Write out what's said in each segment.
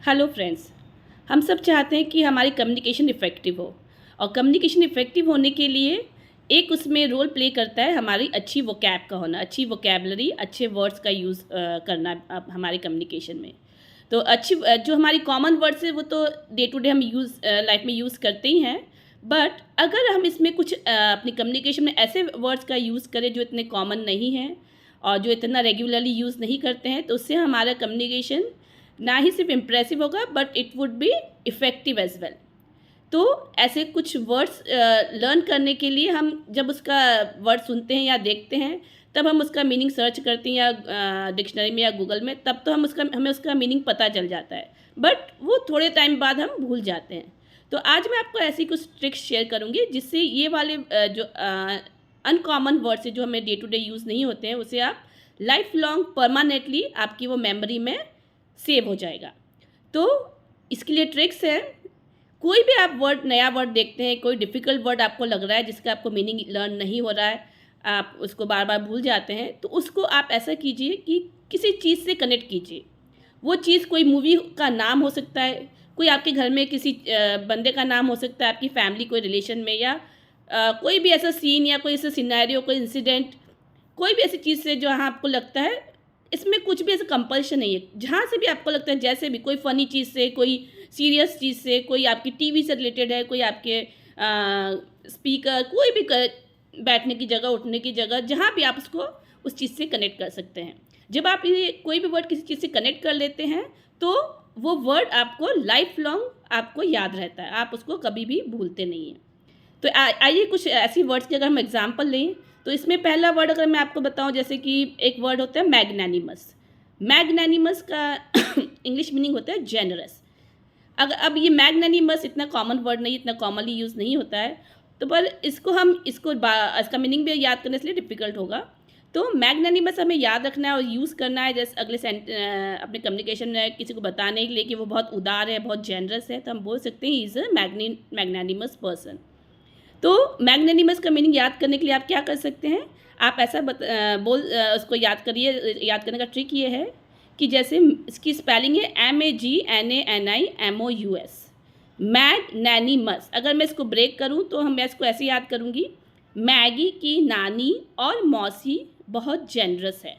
Hello friends. हम सब चाहते हैं कि हमारी कम्युनिकेशन इफ़ेक्टिव हो और कम्युनिकेशन इफ़ेक्टिव होने के लिए एक उसमें रोल प्ले करता है हमारी अच्छी वोकैब का होना, अच्छी वोकैबलरी, अच्छे वर्ड्स का यूज़ करना हमारे कम्युनिकेशन में। तो जो हमारी कॉमन वर्ड्स है वो तो डे टू डे हम लाइफ में यूज़ करते ही हैं। बट अगर हम इसमें कुछ अपनी कम्युनिकेशन में ऐसे वर्ड्स का यूज़ करें जो इतने कॉमन नहीं हैं और जो इतना रेगुलरली यूज़ नहीं करते हैं, तो उससे हमारा कम्युनिकेशन ना ही सिर्फ इम्प्रेसिव होगा but it would be effective as well. तो ऐसे कुछ वर्ड्स लर्न करने के लिए हम जब उसका वर्ड सुनते हैं या देखते हैं, तब हम उसका मीनिंग सर्च करते हैं या डिक्शनरी में या गूगल में, तब तो हमें उसका मीनिंग पता चल जाता है। बट वो थोड़े टाइम बाद हम भूल जाते हैं। तो आज मैं आपको ऐसी कुछ ट्रिक्स शेयर करूँगी जिससे ये वाले जो अनकॉमन वर्ड्स है जो हमें डे टू डे यूज़ नहीं होते हैं, उसे आप लाइफ लॉन्ग परमानेंटली आपकी वो मेमोरी में सेव हो जाएगा। तो इसके लिए ट्रिक्स है, कोई भी आप नया वर्ड देखते हैं, कोई डिफ़िकल्ट वर्ड आपको लग रहा है जिसका आपको मीनिंग लर्न नहीं हो रहा है, आप उसको बार बार भूल जाते हैं, तो उसको आप ऐसा कीजिए कि किसी चीज़ से कनेक्ट कीजिए। वो चीज़ कोई मूवी का नाम हो सकता है, कोई आपके घर में किसी बंदे का नाम हो सकता है, आपकी फैमिली कोई रिलेशन में, या कोई भी ऐसा सीन या कोई ऐसा सिनेरियो, कोई इंसिडेंट, कोई भी ऐसी चीज़ से जहाँ आपको लगता है, इसमें कुछ भी ऐसा कंपल्शन नहीं है, जहाँ से भी आपको लगता है, जैसे भी कोई फ़नी चीज़ से, कोई सीरियस चीज़ से, कोई आपकी टीवी से रिलेटेड है, कोई आपके स्पीकर, कोई भी बैठने की जगह, उठने की जगह, जहाँ भी आप उसको उस चीज़ से कनेक्ट कर सकते हैं। जब आप ये कोई भी वर्ड किसी चीज़ से कनेक्ट कर लेते हैं, तो वो वर्ड आपको लाइफ लॉन्ग आपको याद रहता है, आप उसको कभी भी भूलते नहीं हैं। तो आइए कुछ ऐसी वर्ड्स की अगर हम एग्जांपल लें, तो इसमें पहला वर्ड अगर मैं आपको बताऊं, जैसे कि एक वर्ड होता है मैग्नानिमस। मैग्नानिमस का इंग्लिश मीनिंग होता है जेनरस। अगर अब ये मैग्नानिमस इतना कॉमन वर्ड नहीं, इतना कॉमनली यूज़ नहीं होता है, तो पर इसका मीनिंग भी याद करने के लिए डिफ़िकल्ट होगा। तो मैग्नानिमस हमें याद रखना है और यूज़ करना है, जैसे अपने कम्युनिकेशन में किसी को बताने के लिए कि वो बहुत उदार है, बहुत जेनरस है, तो हम बोल सकते हैं he is a magnanimous person. तो मैग्नानिमस का मीनिंग याद करने के लिए आप क्या कर सकते हैं, आप ऐसा उसको याद करिए। याद करने का ट्रिक ये है कि जैसे इसकी स्पेलिंग है MAGNANIMOUS, मैग्नानिमस। अगर मैं इसको ब्रेक करूं तो मैं इसको ऐसे याद करूंगी, मैगी की नानी और मौसी बहुत जेनरस है।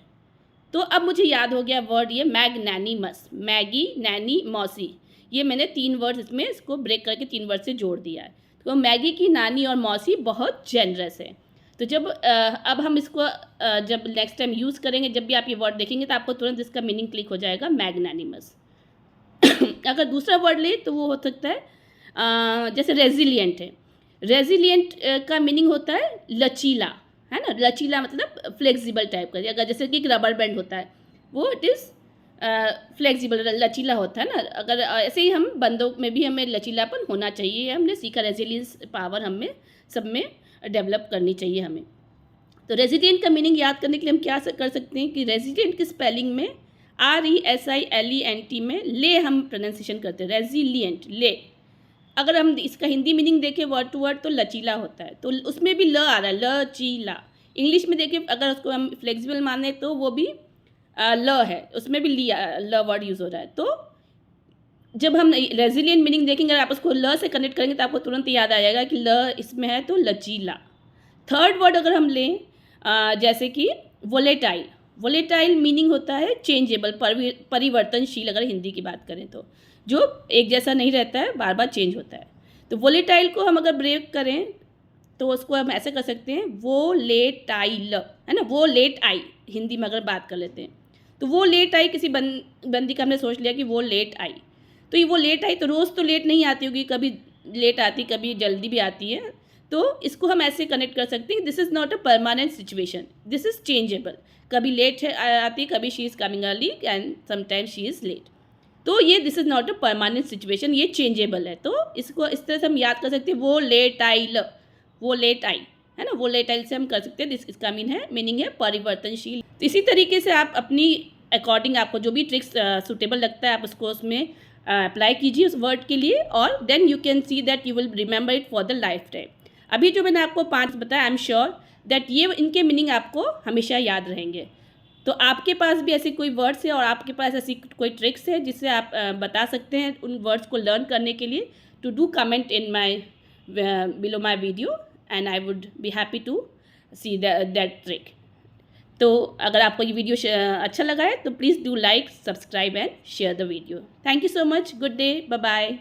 तो अब मुझे याद हो गया वर्ड ये मैग्नानिमस, मैगी, नैनी, मौसी। ये मैंने 3 वर्ड इसमें इसको ब्रेक करके 3 वर्ड से जोड़ दिया है। तो मैगी की नानी और मौसी बहुत जेनरस है। तो अब हम इसको जब नेक्स्ट टाइम यूज़ करेंगे, जब भी आप ये वर्ड देखेंगे, तो आपको तुरंत इसका मीनिंग क्लिक हो जाएगा, मैग्नानिमस। अगर दूसरा वर्ड ले तो वो हो सकता है जैसे रेजिलियंट है। रेजिलियंट का मीनिंग होता है लचीला, है ना। लचीला मतलब फ्लेक्सिबल टाइप का। अगर जैसे कि एक रबर बैंड होता है, वो इट इज़ फ्लेक्सिबल, लचीला होता है ना। अगर ऐसे ही हम बंदों में भी हमें लचीलापन होना चाहिए, हमने सीखा, रेजिलियंस पावर हमें सब में डेवलप करनी चाहिए हमें। तो रेजिलियंट का मीनिंग याद करने के लिए हम क्या कर सकते हैं कि रेजिलियंट की स्पेलिंग में RESILENT में ले हम प्रोनाउंसिएशन करते हैं, रेजिलियंट, ले। अगर हम इसका हिंदी मीनिंग देखें वर्ड टू वर्ड, तो लचीला होता है, तो उसमें भी ल आ रहा है, लचीला। इंग्लिश में देखें अगर उसको हम फ्लेक्सिबल माने तो वो भी ल है, उसमें भी ल वर्ड यूज़ हो रहा है। तो जब हम रेजिलियंट मीनिंग देखेंगे, अगर आप उसको ल से कनेक्ट करेंगे तो आपको तुरंत याद आ जाएगा कि ल इसमें है, तो लचीला। थर्ड वर्ड अगर हम लें, जैसे कि वोलेटाइल। वोलेटाइल मीनिंग होता है चेंजेबल, परिवर्तनशील। अगर हिंदी की बात करें तो जो एक जैसा नहीं रहता है, बार बार चेंज होता है। तो वोलेटाइल को हम अगर ब्रेक करें तो उसको हम ऐसे कर सकते हैं, वो लेटाइल, है ना। वो लेट आई हिंदी में अगर बात कर लेते हैं, तो वो लेट आई, किसी बंदी का हमने सोच लिया कि वो लेट आई, तो ये वो लेट आई, तो रोज़ तो लेट नहीं आती होगी, कभी लेट आती, कभी जल्दी भी आती है। तो इसको हम ऐसे कनेक्ट कर सकते हैं, this is not a permanent situation, this is changeable. कभी लेट आती, कभी she is coming early and sometimes she is late. तो ये this is not a permanent situation, ये चेंजेबल है। तो इसको इस तरह से हम याद कर सकते हैं, वो लेट आई, वो लेट आई, है ना। वो लेट आई से हम कर सकते हैं, इसका मीनिंग है परिवर्तनशील। तो इसी तरीके से आप अपनी अकॉर्डिंग, आपको जो भी ट्रिक्स सूटेबल लगता है, आप उसको उसमें अप्लाई कीजिए उस वर्ड के लिए, और then you can see that you will remember it for the life time. अभी जो मैंने आपको 5 बताया, आई एम श्योर दैट ये इनके मीनिंग आपको हमेशा याद रहेंगे। तो आपके पास भी ऐसे कोई वर्ड्स है और आपके पास ऐसी कोई ट्रिक्स है जिससे आप बता सकते हैं उन वर्ड्स को लर्न करने के लिए, to do comment in my below my video and I would be happy to see that trick. तो अगर आपको ये वीडियो अच्छा लगा है तो please do like, subscribe and share the video. Thank you so much, good day, bye bye.